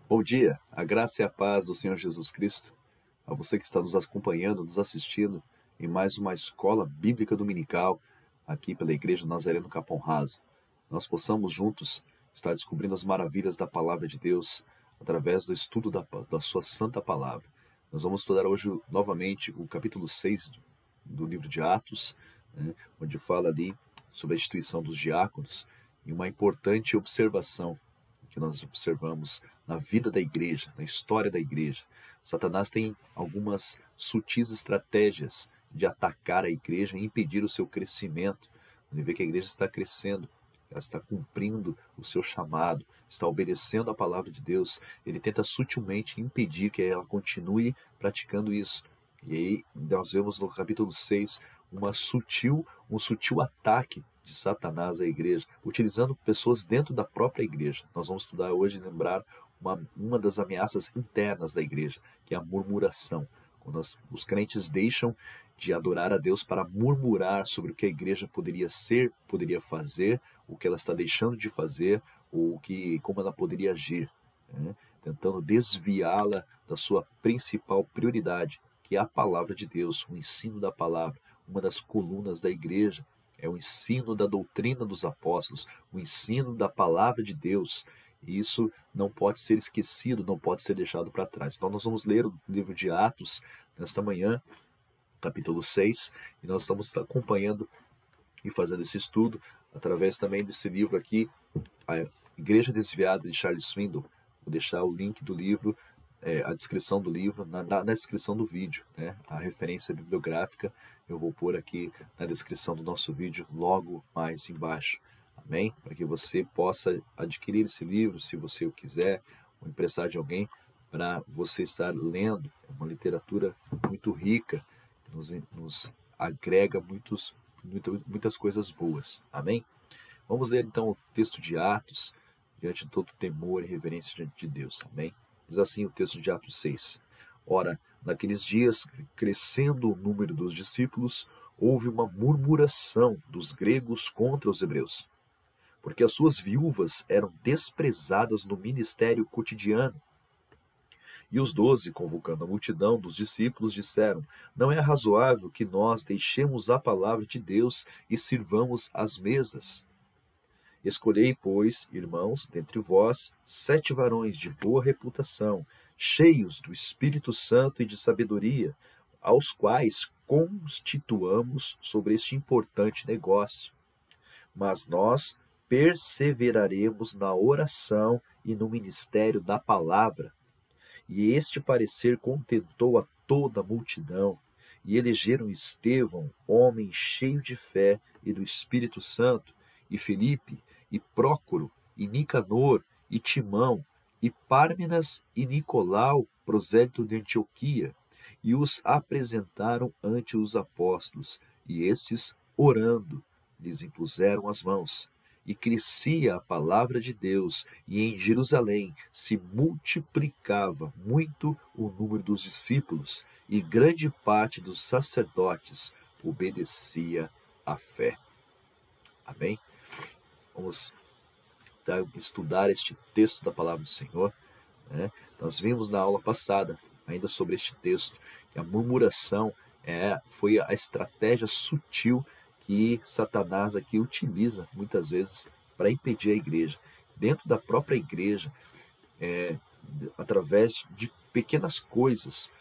Bom dia, a graça e a paz do Senhor Jesus Cristo, a você que está nos acompanhando, nos assistindo em mais uma escola bíblica dominical aqui pela Igreja Nazareno Capão Raso. Nós possamos juntos estar descobrindo as maravilhas da Palavra de Deus através do estudo da sua santa palavra. Nós vamos estudar hoje novamente o capítulo 6 do livro de Atos, onde fala ali sobre a instituição dos diáconos e uma importante observação que nós observamos na vida da igreja, na história da igreja. Satanás tem algumas sutis estratégias de atacar a igreja e impedir o seu crescimento. Ele vê que a igreja está crescendo, ela está cumprindo o seu chamado, está obedecendo a palavra de Deus. Ele tenta sutilmente impedir que ela continue praticando isso. E aí nós vemos no capítulo 6 um sutil ataque de Satanás à igreja, utilizando pessoas dentro da própria igreja. Nós vamos estudar hoje e lembrar uma das ameaças internas da igreja, que é a murmuração. Quando os crentes deixam de adorar a Deus para murmurar sobre o que a igreja poderia ser, poderia fazer, o que ela está deixando de fazer, ou como ela poderia agir, tentando desviá-la da sua principal prioridade, que é a palavra de Deus, o ensino da palavra. Uma das colunas da igreja é o ensino da doutrina dos apóstolos, o ensino da palavra de Deus. E isso não pode ser esquecido, não pode ser deixado para trás. Então nós vamos ler o livro de Atos nesta manhã, capítulo 6, e nós estamos acompanhando e fazendo esse estudo através também desse livro aqui, A Igreja Desviada, de Charles Swindoll. Vou deixar o link do livro, a descrição do livro, na descrição do vídeo, a referência bibliográfica eu vou pôr aqui na descrição do nosso vídeo, logo mais embaixo. Amém? Para que você possa adquirir esse livro, se você o quiser, ou emprestar de alguém, para você estar lendo. É uma literatura muito rica, nos agrega muitas coisas boas. Amém? Vamos ler então o texto de Atos, diante de todo temor e reverência diante de Deus. Amém? Diz assim o texto de Atos 6. Ora, naqueles dias, crescendo o número dos discípulos, houve uma murmuração dos gregos contra os hebreus, porque as suas viúvas eram desprezadas no ministério cotidiano. E os 12, convocando a multidão dos discípulos, disseram: não é razoável que nós deixemos a palavra de Deus e sirvamos às mesas. Escolhei, pois, irmãos, dentre vós, 7 varões de boa reputação, cheios do Espírito Santo e de sabedoria, aos quais constituamos sobre este importante negócio. Mas nós perseveraremos na oração e no ministério da palavra. E este parecer contentou a toda a multidão, e elegeram Estevão, homem cheio de fé e do Espírito Santo, e Filipe, e Prócoro, e Nicanor, e Timão, e Pármenas, e Nicolau, prosélito de Antioquia, e os apresentaram ante os apóstolos, e estes, orando, lhes impuseram as mãos. E crescia a palavra de Deus, e em Jerusalém se multiplicava muito o número dos discípulos, e grande parte dos sacerdotes obedecia à fé. Amém? Vamos estudar este texto da palavra do Senhor. Nós vimos na aula passada, ainda sobre este texto, que a murmuração foi a estratégia sutil que Satanás aqui utiliza muitas vezes para impedir a igreja. Dentro da própria igreja, através de pequenas coisas,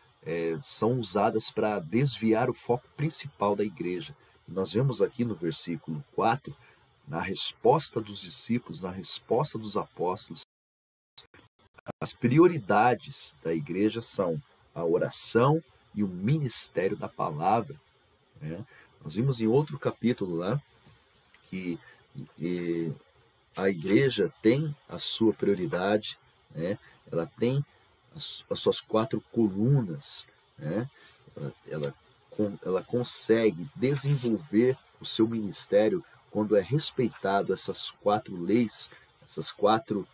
são usadas para desviar o foco principal da igreja. E nós vemos aqui no versículo 4, na resposta dos discípulos, na resposta dos apóstolos, as prioridades da igreja são a oração e o ministério da palavra. Nós vimos em outro capítulo lá que a igreja tem a sua prioridade, ela tem as suas 4 colunas, ela consegue desenvolver o seu ministério quando é respeitado essas 4 leis, essas 4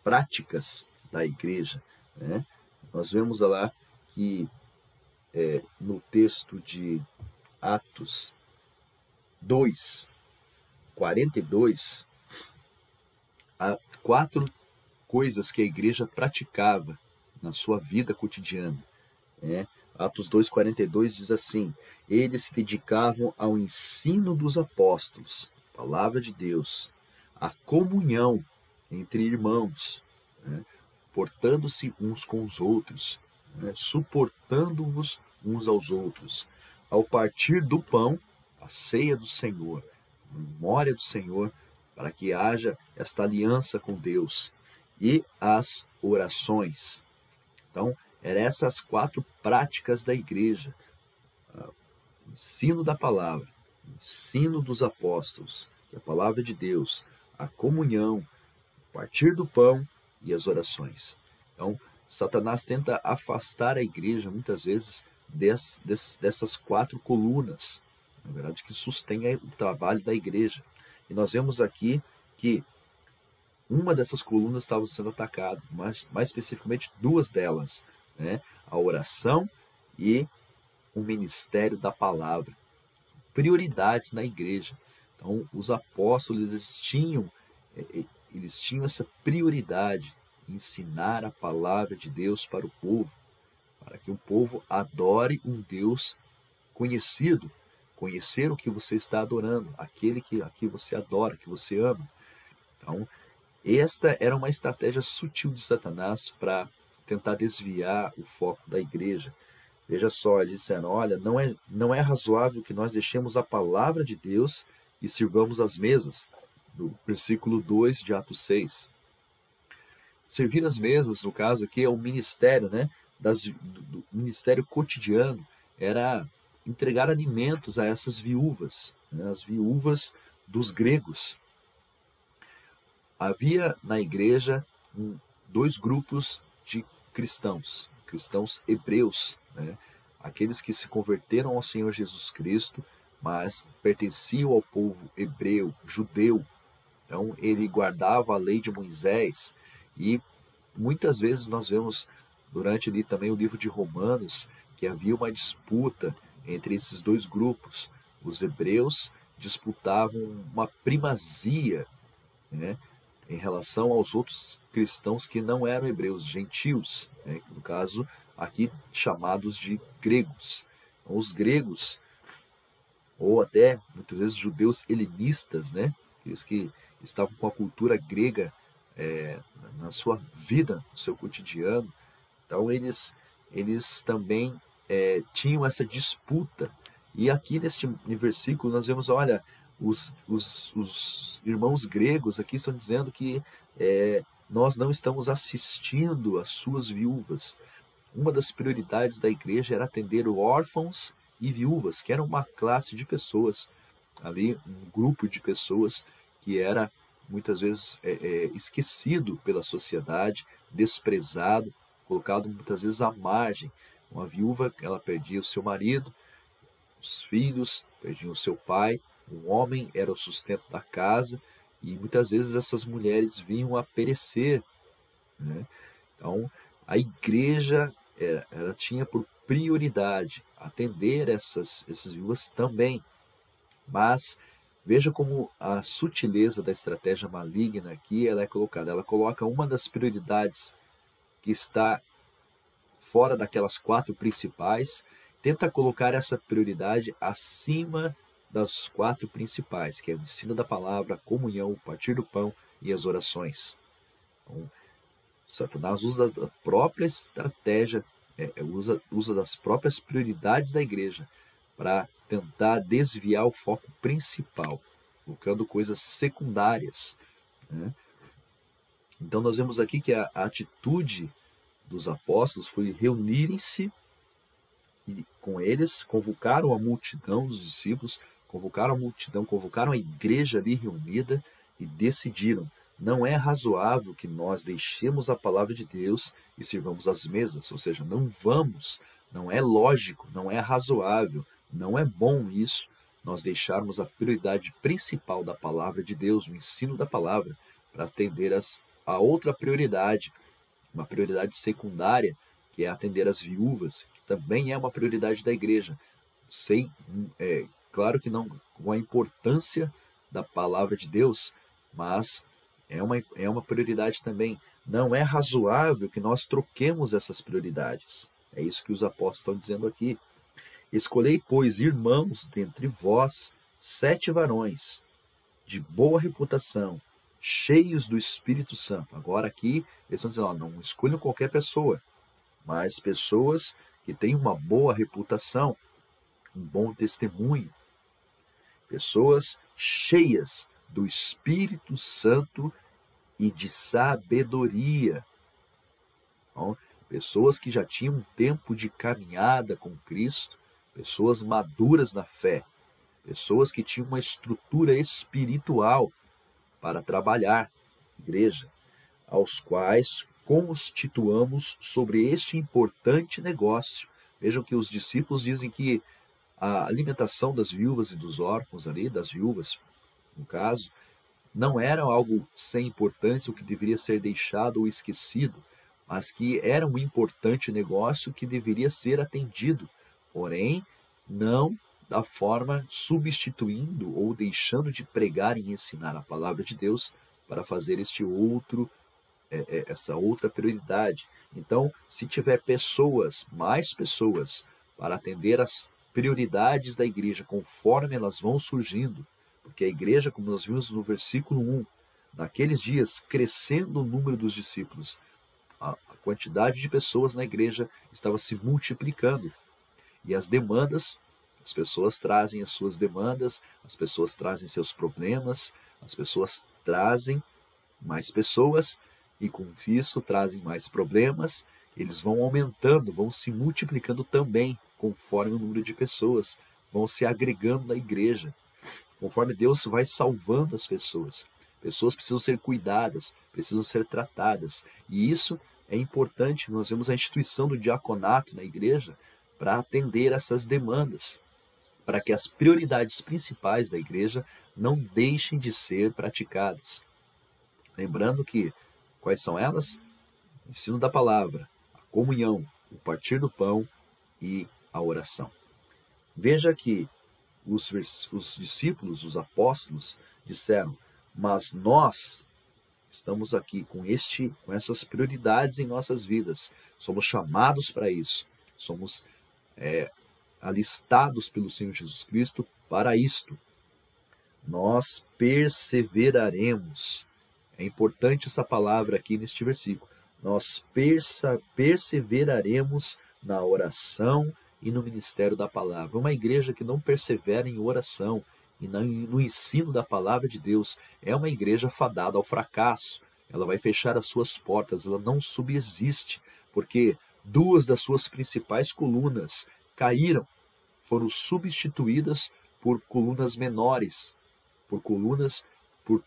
práticas da igreja. Nós vemos lá que no texto de Atos 2, 42, há 4 coisas que a igreja praticava na sua vida cotidiana. Atos 2,42 diz assim: eles se dedicavam ao ensino dos apóstolos, palavra de Deus, à comunhão entre irmãos, portando-se uns com os outros, suportando-vos uns aos outros, ao partir do pão, a ceia do Senhor, a memória do Senhor, para que haja esta aliança com Deus, e as orações. Então, eram essas 4 práticas da igreja: ensino da palavra, ensino dos apóstolos, que é a palavra de Deus, a comunhão, partir do pão e as orações. Então, Satanás tenta afastar a igreja, muitas vezes, dessas 4 colunas, na verdade, que sustém o trabalho da igreja. E nós vemos aqui que uma dessas colunas estava sendo atacada, mais especificamente 2 delas, a oração e o ministério da palavra. Prioridades na igreja. Então, os apóstolos eles tinham essa prioridade, ensinar a palavra de Deus para o povo, para que o povo adore um Deus conhecido, conhecer o que você está adorando, aquele que você adora, que você ama. Então, esta era uma estratégia sutil de Satanás para tentar desviar o foco da igreja. Veja só, eles disseram: olha, não é razoável que nós deixemos a palavra de Deus e sirvamos as mesas. No versículo 2 de Atos 6. Servir as mesas, no caso aqui, é o ministério, do ministério cotidiano, era entregar alimentos a essas viúvas, as viúvas dos gregos. Havia na igreja 2 grupos de cristãos hebreus, aqueles que se converteram ao Senhor Jesus Cristo, mas pertenciam ao povo hebreu, judeu. Então, ele guardava a lei de Moisés, e muitas vezes nós vemos, durante ali também o livro de Romanos, que havia uma disputa entre esses 2 grupos. Os hebreus disputavam uma primazia, em relação aos outros cristãos que não eram hebreus, gentios, no caso aqui chamados de gregos. Então, os gregos, ou até muitas vezes judeus helenistas, aqueles que estavam com a cultura grega na sua vida, no seu cotidiano. Então eles também tinham essa disputa. E aqui neste versículo nós vemos, olha, os irmãos gregos aqui estão dizendo que nós não estamos assistindo às suas viúvas. Uma das prioridades da igreja era atender órfãos e viúvas, que era uma classe de pessoas, ali um grupo de pessoas que era muitas vezes esquecido pela sociedade, desprezado, colocado muitas vezes à margem. Uma viúva, ela perdia o seu marido, os filhos perdiam o seu pai, o homem era o sustento da casa, e muitas vezes essas mulheres vinham a perecer. Então, a igreja ela tinha por prioridade atender essas viúvas também. Mas veja como a sutileza da estratégia maligna aqui ela é colocada. Ela coloca uma das prioridades que está fora daquelas 4 principais, tenta colocar essa prioridade acima das 4 principais, que é o ensino da palavra, a comunhão, o partir do pão e as orações. Então, Satanás usa da própria estratégia, usa das próprias prioridades da igreja para tentar desviar o foco principal, colocando coisas secundárias. Então nós vemos aqui que a atitude dos apóstolos foi reunirem-se e com eles, convocaram a multidão dos discípulos, convocaram a multidão, convocaram a igreja ali reunida e decidiram: não é razoável que nós deixemos a palavra de Deus e sirvamos as mesas, ou seja, não é lógico, não é razoável, não é bom isso, nós deixarmos a prioridade principal da palavra de Deus, o ensino da palavra, para atender a outra prioridade, uma prioridade secundária, que é atender as viúvas, que também é uma prioridade da igreja. Claro que não com a importância da palavra de Deus, mas é uma prioridade também, não é razoável que nós troquemos essas prioridades. É isso que os apóstolos estão dizendo aqui. Escolhei, pois, irmãos, dentre vós, 7 varões, de boa reputação, cheios do Espírito Santo. Agora aqui, eles estão dizendo, não escolham qualquer pessoa, mas pessoas que têm uma boa reputação, um bom testemunho, pessoas cheias do Espírito Santo e de sabedoria. Então, pessoas que já tinham um tempo de caminhada com Cristo, pessoas maduras na fé, pessoas que tinham uma estrutura espiritual para trabalhar, igreja, aos quais constituamos sobre este importante negócio. Vejam que os discípulos dizem que a alimentação das viúvas e dos órfãos ali, das viúvas, no caso, não era algo sem importância, o que deveria ser deixado ou esquecido, mas que era um importante negócio que deveria ser atendido, porém, não da forma substituindo ou deixando de pregar e ensinar a palavra de Deus para fazer essa outra prioridade. Então, se tiver pessoas, mais pessoas, para atender as prioridades da igreja conforme elas vão surgindo, porque a igreja, como nós vimos no versículo 1, naqueles dias, crescendo o número dos discípulos, a quantidade de pessoas na igreja estava se multiplicando. E as demandas, as pessoas trazem as suas demandas, as pessoas trazem seus problemas, as pessoas trazem mais pessoas, e com isso trazem mais problemas, eles vão aumentando, vão se multiplicando também, conforme o número de pessoas, vão se agregando na igreja, conforme Deus vai salvando as pessoas. Pessoas precisam ser cuidadas, precisam ser tratadas, e isso é importante. Nós vemos a instituição do diaconato na igreja para atender essas demandas, para que as prioridades principais da igreja não deixem de ser praticadas. Lembrando que, quais são elas? O ensino da palavra, a comunhão, o partir do pão e a oração. Veja que os discípulos, os apóstolos, disseram, mas nós estamos aqui com essas prioridades em nossas vidas, somos chamados para isso, somos alistados pelo Senhor Jesus Cristo para isto. Nós perseveraremos. É importante essa palavra aqui neste versículo. Nós perseveraremos na oração e no ministério da palavra. Uma igreja que não persevera em oração e no ensino da palavra de Deus é uma igreja fadada ao fracasso. Ela vai fechar as suas portas, ela não subsiste, porque 2 das suas principais colunas caíram, foram substituídas por colunas menores, por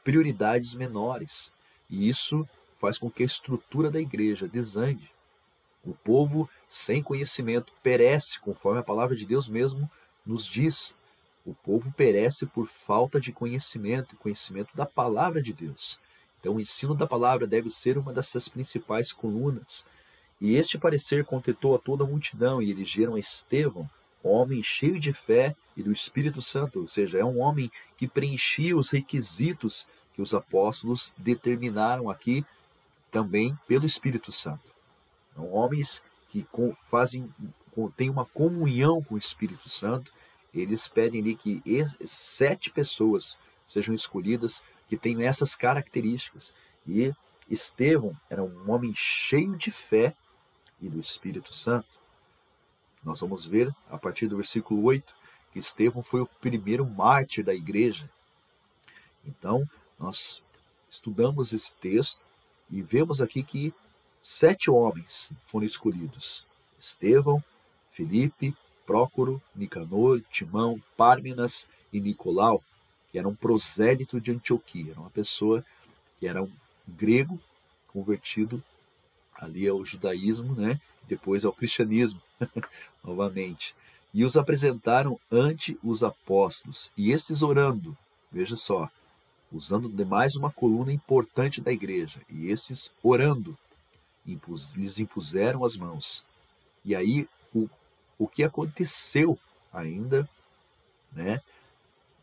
prioridades menores. E isso faz com que a estrutura da igreja desande. O povo sem conhecimento perece, conforme a palavra de Deus mesmo nos diz. O povo perece por falta de conhecimento da palavra de Deus. Então o ensino da palavra deve ser uma dessas principais colunas. E este parecer contentou a toda a multidão, e elegeram a Estevão, homem cheio de fé e do Espírito Santo, ou seja, é um homem que preenchia os requisitos que os apóstolos determinaram aqui também pelo Espírito Santo. São homens que têm uma comunhão com o Espírito Santo. Eles pedem ali que 7 pessoas sejam escolhidas que tenham essas características. E Estevão era um homem cheio de fé e do Espírito Santo. Nós vamos ver, a partir do versículo 8, que Estevão foi o primeiro mártir da igreja. Então, nós estudamos esse texto e vemos aqui que 7 homens foram escolhidos. Estevão, Filipe, Prócoro, Nicanor, Timão, Pármenas e Nicolau, que era um prosélito de Antioquia, era uma pessoa que era um grego convertido ali ao judaísmo, depois ao cristianismo, novamente. E os apresentaram ante os apóstolos, e estes orando, veja só, usando de mais uma coluna importante da igreja, e estes orando, lhes impuseram as mãos. E aí, o que aconteceu ainda,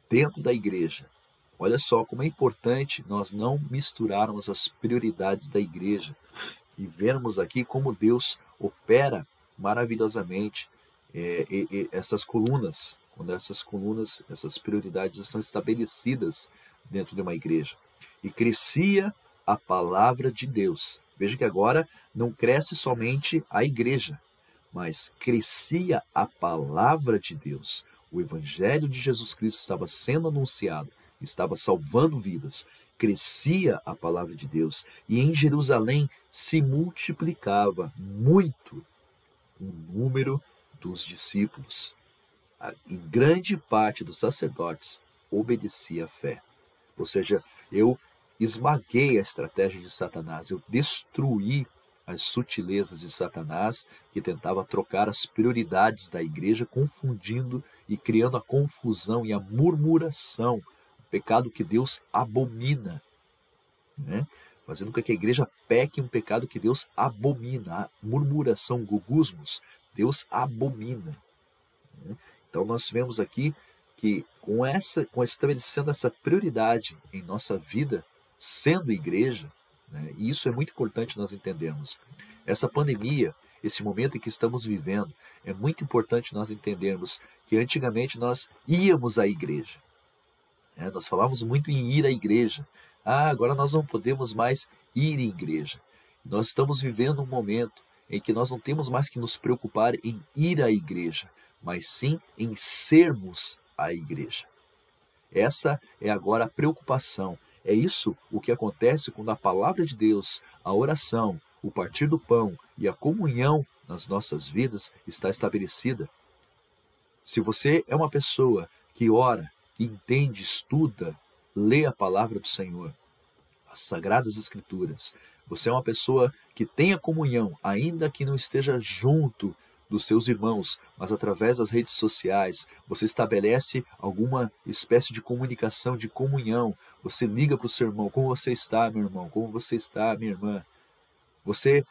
dentro da igreja, Olha só como é importante nós não misturarmos as prioridades da igreja e vermos aqui como Deus opera maravilhosamente essas colunas, quando essas prioridades estão estabelecidas dentro de uma igreja. E crescia a palavra de Deus. Veja que agora não cresce somente a igreja, mas crescia a palavra de Deus. O evangelho de Jesus Cristo estava sendo anunciado, estava salvando vidas. Crescia a palavra de Deus e em Jerusalém se multiplicava muito o número dos discípulos. E grande parte dos sacerdotes obedecia à fé. Ou seja, eu esmaguei a estratégia de Satanás, eu destruí as sutilezas de Satanás, que tentava trocar as prioridades da igreja, confundindo e criando a confusão e a murmuração, o pecado que Deus abomina, né? Fazendo com que a igreja peque um pecado que Deus abomina, a murmuração, gugusmos, Deus abomina, né? Então nós vemos aqui que com estabelecendo essa prioridade em nossa vida, sendo igreja, né, e isso é muito importante nós entendermos. Essa pandemia, esse momento em que estamos vivendo, é muito importante nós entendermos que antigamente nós íamos à igreja, né? Nós falávamos muito em ir à igreja. Agora nós não podemos mais ir à igreja. Nós estamos vivendo um momento em que nós não temos mais que nos preocupar em ir à igreja, mas sim em sermos a igreja. Essa é agora a preocupação. É isso o que acontece quando a palavra de Deus, a oração, o partir do pão e a comunhão nas nossas vidas está estabelecida. Se você é uma pessoa que ora, que entende, estuda, lê a palavra do Senhor, as Sagradas Escrituras, você é uma pessoa que tem a comunhão, ainda que não esteja junto dos seus irmãos, mas através das redes sociais, você estabelece alguma espécie de comunicação, de comunhão. Você liga para o seu irmão: como você está, meu irmão? Como você está, minha irmã? Você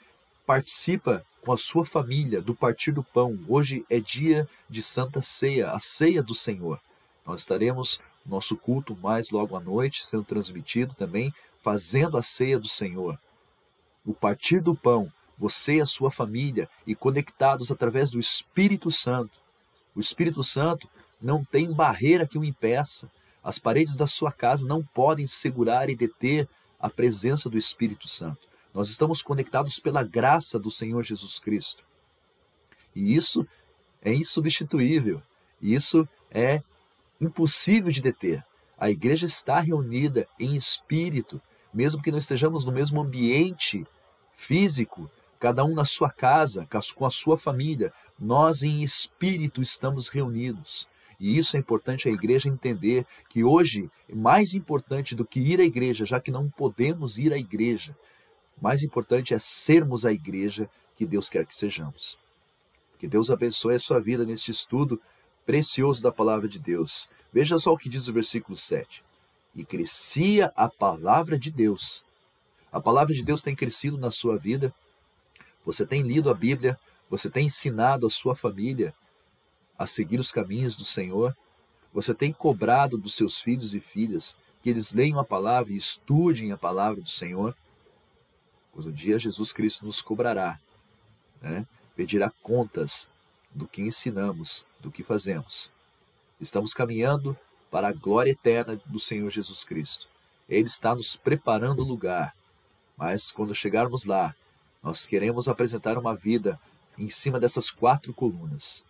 participa com a sua família do partir do pão. Hoje é dia de Santa Ceia, a ceia do Senhor. Nós estaremos no nosso culto mais logo à noite, sendo transmitido também, fazendo a ceia do Senhor. O partir do pão, você e a sua família, e conectados através do Espírito Santo. O Espírito Santo não tem barreira que o impeça. As paredes da sua casa não podem segurar e deter a presença do Espírito Santo. Nós estamos conectados pela graça do Senhor Jesus Cristo. E isso é insubstituível. Isso é impossível de deter. A igreja está reunida em espírito, mesmo que não estejamos no mesmo ambiente físico, cada um na sua casa, com a sua família, nós em espírito estamos reunidos. E isso é importante a igreja entender, que hoje, mais importante do que ir à igreja, já que não podemos ir à igreja, mais importante é sermos a igreja que Deus quer que sejamos. Que Deus abençoe a sua vida neste estudo precioso da palavra de Deus. Veja só o que diz o versículo 7. E crescia a palavra de Deus. A palavra de Deus tem crescido na sua vida. Você tem lido a Bíblia, você tem ensinado a sua família a seguir os caminhos do Senhor. Você tem cobrado dos seus filhos e filhas que eles leiam a palavra e estudem a palavra do Senhor. Pois um dia Jesus Cristo nos cobrará, né? Pedirá contas do que ensinamos, do que fazemos. Estamos caminhando para a glória eterna do Senhor Jesus Cristo. Ele está nos preparando o lugar, mas quando chegarmos lá, nós queremos apresentar uma vida em cima dessas 4 colunas.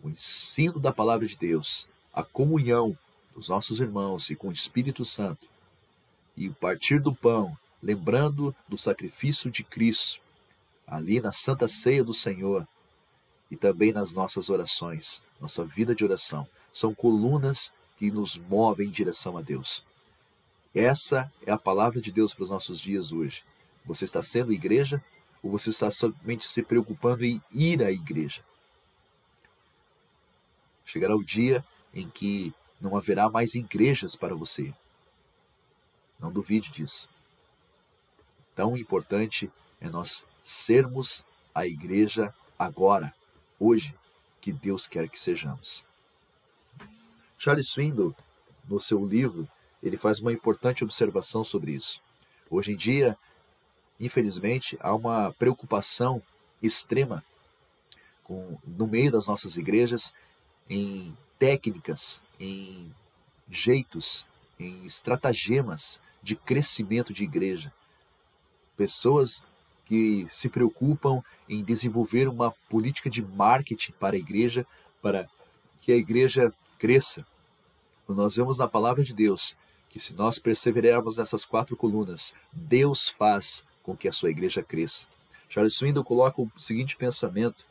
O ensino da palavra de Deus, a comunhão dos nossos irmãos e com o Espírito Santo, e o partir do pão, lembrando do sacrifício de Cristo, ali na Santa Ceia do Senhor, e também nas nossas orações, nossa vida de oração. São colunas que nos movem em direção a Deus. Essa é a palavra de Deus para os nossos dias hoje. Você está sendo igreja ou você está somente se preocupando em ir à igreja? Chegará o dia em que não haverá mais igrejas para você. Não duvide disso. Tão importante é nós sermos a igreja agora, hoje, que Deus quer que sejamos. Charles Swindoll, no seu livro, ele faz uma importante observação sobre isso. Hoje em dia, infelizmente, há uma preocupação extrema no meio das nossas igrejas em técnicas, em jeitos, em estratagemas de crescimento de igreja. Pessoas que se preocupam em desenvolver uma política de marketing para a igreja, para que a igreja cresça. Nós vemos na palavra de Deus que se nós perseverarmos nessas 4 colunas, Deus faz com que a sua igreja cresça. Charles Swindoll coloca o seguinte pensamento,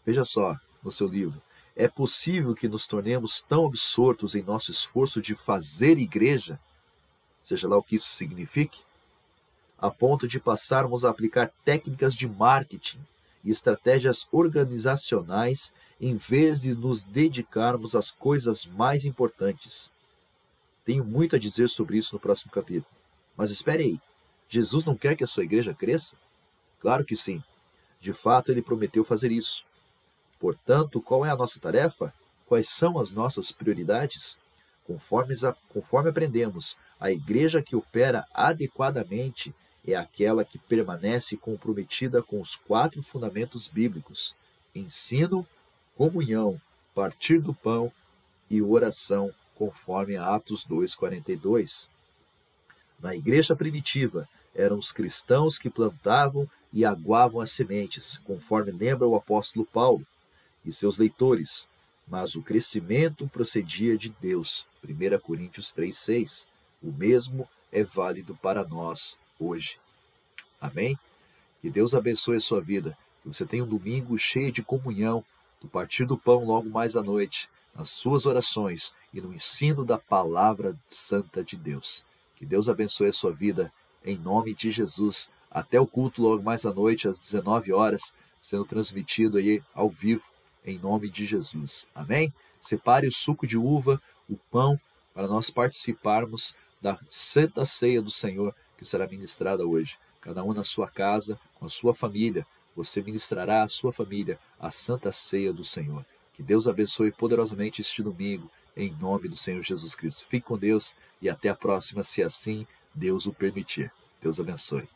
veja só, no seu livro: é possível que nos tornemos tão absortos em nosso esforço de fazer igreja, seja lá o que isso signifique, a ponto de passarmos a aplicar técnicas de marketing e estratégias organizacionais em vez de nos dedicarmos às coisas mais importantes. Tenho muito a dizer sobre isso no próximo capítulo. Mas espere aí, Jesus não quer que a sua igreja cresça? Claro que sim. De fato, ele prometeu fazer isso. Portanto, qual é a nossa tarefa? Quais são as nossas prioridades? Conforme aprendemos, a igreja que opera adequadamente é aquela que permanece comprometida com os 4 fundamentos bíblicos: ensino, comunhão, partir do pão e oração, conforme Atos 2,42. Na igreja primitiva, eram os cristãos que plantavam e aguavam as sementes, conforme lembra o apóstolo Paulo e seus leitores, mas o crescimento procedia de Deus, 1 Coríntios 3,6. O mesmo é válido para nós hoje. Amém? Que Deus abençoe a sua vida, que você tenha um domingo cheio de comunhão, do partir do pão logo mais à noite, nas suas orações e no ensino da palavra santa de Deus. Que Deus abençoe a sua vida, em nome de Jesus. Até o culto logo mais à noite, às 19 horas, sendo transmitido aí ao vivo, em nome de Jesus. Amém? Separe o suco de uva, o pão, para nós participarmos da Santa Ceia do Senhor, que será ministrada hoje. Cada um na sua casa, com a sua família, você ministrará à sua família a Santa Ceia do Senhor. Que Deus abençoe poderosamente este domingo, em nome do Senhor Jesus Cristo. Fique com Deus e até a próxima, se assim Deus o permitir. Deus abençoe.